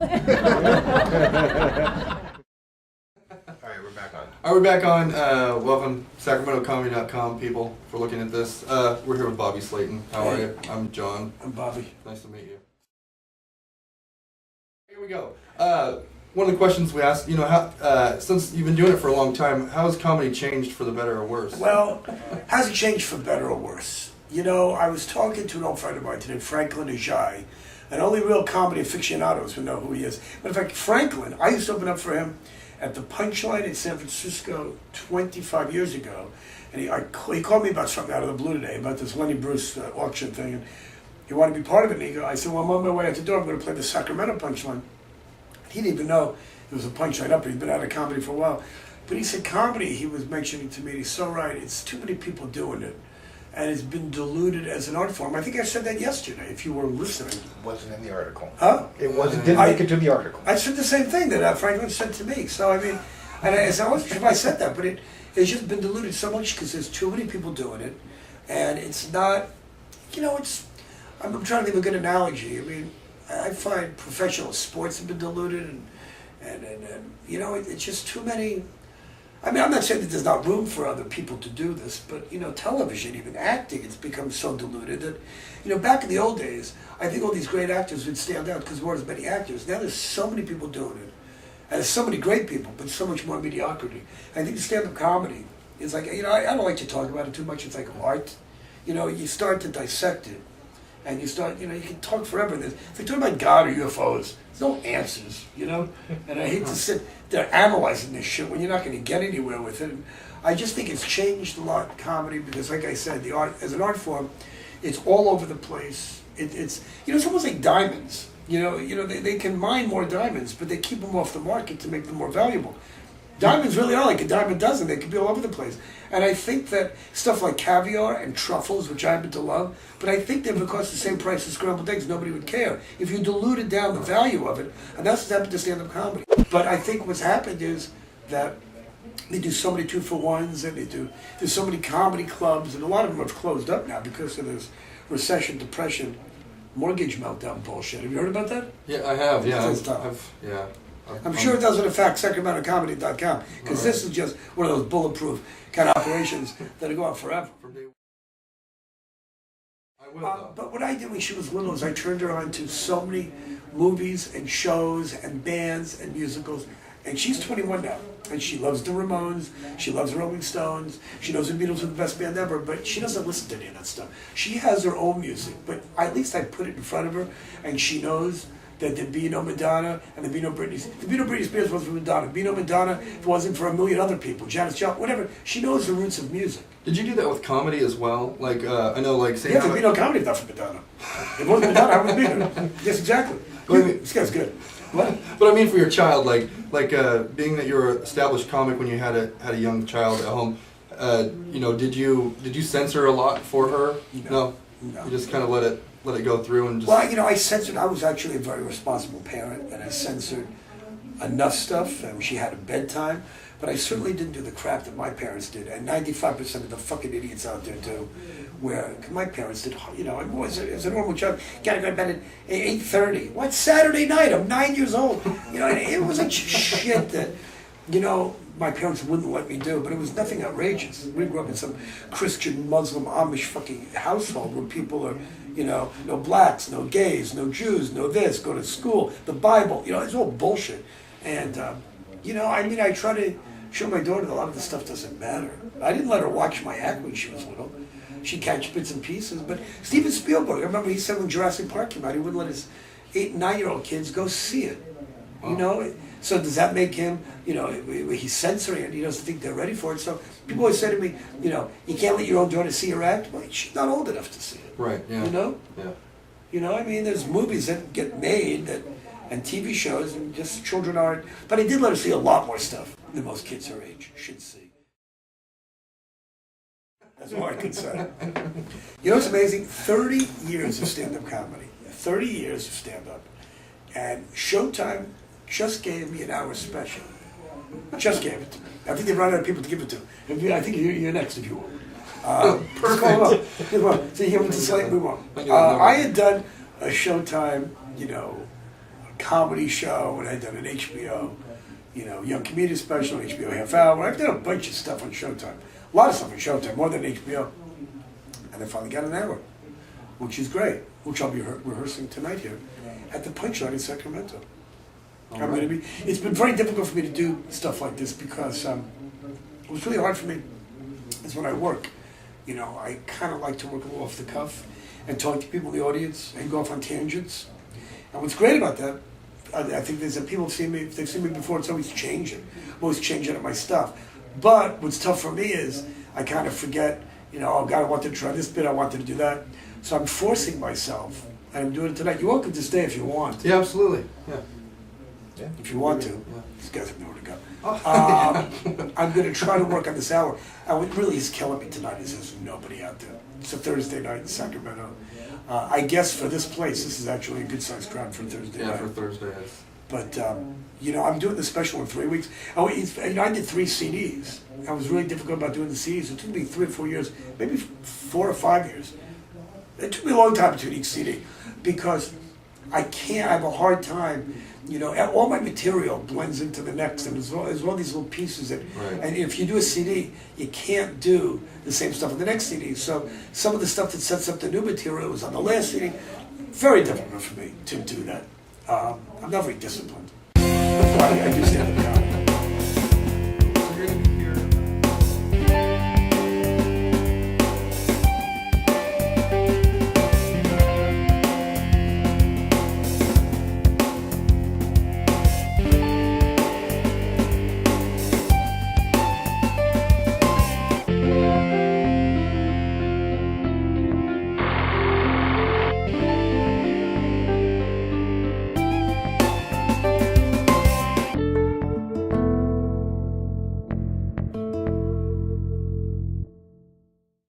Alright, we're back on. Alright, we're back on. Welcome, SacramentoComedy.com people, for looking at this. We're here with Bobby Slayton. How are you? I'm John. I'm Bobby. Nice to meet you. Here we go. One of the questions we asked, how, since you've been doing it for a long time, how has comedy changed for the better or worse? Well, has it changed for better or worse? You know, I was talking to an old friend of mine today, Franklin Ajay, and only real comedy aficionados would know who he is. But in fact, Franklin, I used to open up for him at the Punchline in San Francisco 25 years ago. And he called me about something out of the blue today, about this Lenny Bruce auction thing. And he wanted to be part of it. And I said, well, I'm on my way out the door. I'm going to play the Sacramento Punchline. He didn't even know it was a punchline up. He'd been out of comedy for a while. But he said comedy, he was mentioning to me, he's so right, it's too many people doing it. And it's been diluted as an art form. I think I said that yesterday, if you were listening. It wasn't in the article. Huh? Didn't make it to the article. I said the same thing that Franklin said to me. So, I mean, and I said, I wasn't sure if I said that, but it's just been diluted so much because there's too many people doing it. And it's not, I'm trying to think of a good analogy. I mean, I find professional sports have been diluted, and it's just too many. I mean, I'm not saying that there's not room for other people to do this, but television, even acting, it's become so diluted that, back in the old days, I think all these great actors would stand out because there weren't as many actors. Now there's so many people doing it, and there's so many great people, but so much more mediocrity. I think stand-up comedy is like, I don't like to talk about it too much. It's like art. You start to dissect it. And you start, you can talk forever. If you're talking about God or UFOs, there's no answers, And I hate to sit there analyzing this shit when you're not going to get anywhere with it. And I just think it's changed a lot, comedy, because like I said, the art, as an art form, it's all over the place. It's almost like diamonds. They can mine more diamonds, but they keep them off the market to make them more valuable. Diamonds really are like a dime a dozen. They can be all over the place. And I think that stuff like caviar and truffles, which I happen to love, but I think they would cost the same price as scrambled eggs. Nobody would care. If you diluted down the value of it, and that's what's happened to stand-up comedy. But I think what's happened is that they do so many 2-for-1s, and there's so many comedy clubs, and a lot of them have closed up now because of this recession, depression, mortgage meltdown bullshit. Have you heard about that? Yeah, I have. Yeah, yeah. I'm sure it doesn't affect SacramentoComedy.com because this is just one of those bulletproof kind of operations that go on forever. I will, but what I did when she was little is I turned her on to so many movies and shows and bands and musicals. And she's 21 now, and she loves the Ramones, she loves the Rolling Stones, she knows the Beatles are the best band ever, but she doesn't listen to any of that stuff. She has her own music, but at least I put it in front of her, and she knows that there'd be no Madonna and there'd be no Britney. There'd be no Britney Spears wasn't for Madonna. There'd be no Madonna if it wasn't for a million other people, Janis Joplin, whatever. She knows the roots of music. Did you do that with comedy as well? Like, I know, like, yeah, there'd be no comedy if not for Madonna. If it wasn't Madonna, I wouldn't be there. Yes, exactly. This guy's good. What? But I mean, for your child, like being that you're an established comic when you had a young child at home, did you censor a lot for her? No. You just kind of let it go through and just. Well, I censored. I was actually a very responsible parent, and I censored enough stuff. And she had a bedtime, but I certainly didn't do the crap that my parents did, and 95% of the fucking idiots out there do. Where my parents did, as a normal child, gotta go to bed at 8:30. What, Saturday night? I'm 9 years old. And it was like shit that, my parents wouldn't let me do, but it was nothing outrageous. We grew up in some Christian, Muslim, Amish fucking household where people are, no blacks, no gays, no Jews, no this, go to school, the Bible, it's all bullshit. And, I try to show my daughter that a lot of this stuff doesn't matter. I didn't let her watch my act when she was little. She'd catch bits and pieces, but Steven Spielberg, I remember he said when Jurassic Park came out, he wouldn't let his 8 and 9-year-old kids go see it. Wow. So does that make him, he's censoring it, he doesn't think they're ready for it. So people always say to me, you can't let your own daughter see your act. Well, she's not old enough to see it. Right, yeah. Yeah. There's movies that get made and TV shows, and just children aren't. But I did let her see a lot more stuff than most kids her age should see. That's all I can say. What's amazing? 30 years of stand-up comedy. 30 years of stand-up. And Showtime just gave me an hour special. Just gave it to me. I think they've run out of people to give it to. I think you're next if you want. Perfect. So you give it to Slayton, we won't. I had done a Showtime, comedy show, and I'd done an HBO, young comedian special, HBO half hour. I've done a bunch of stuff on Showtime. A lot of stuff on Showtime, more than HBO. And I finally got an hour, which is great, which I'll be rehearsing tonight here at the Punchline in Sacramento. It's been very difficult for me to do stuff like this because it was really hard for me. It's when I work. I kind of like to work a little off the cuff and talk to people in the audience and go off on tangents. And what's great about that, I think there's that people have seen me, if they've seen me before, it's always changing. I'm always changing up my stuff. But what's tough for me is I kind of forget, oh God, I wanted to try this bit, I wanted to do that. So I'm forcing myself, and I'm doing it tonight. You're welcome to stay if you want. Yeah, absolutely. Yeah. If you want to. Yeah. These guys have nowhere to go. Oh. I'm going to try to work on this hour. And what really is killing me tonight is there's nobody out there. It's a Thursday night in Sacramento. I guess for this place, this is actually a good-sized crowd for a Thursday night. Yeah, for Thursday. Yes. But, I'm doing the special in 3 weeks. I did 3 CDs. I was really difficult about doing the CDs. It took me 3 or 4 years, maybe 4 or 5 years. It took me a long time between each CD because I have a hard time, all my material blends into the next, and there's all these little pieces that, Right. and if you do a CD, you can't do the same stuff in the next CD. So some of the stuff that sets up the new material was on the last CD. Very difficult for me to do that. I'm not very disciplined. I do stand up now.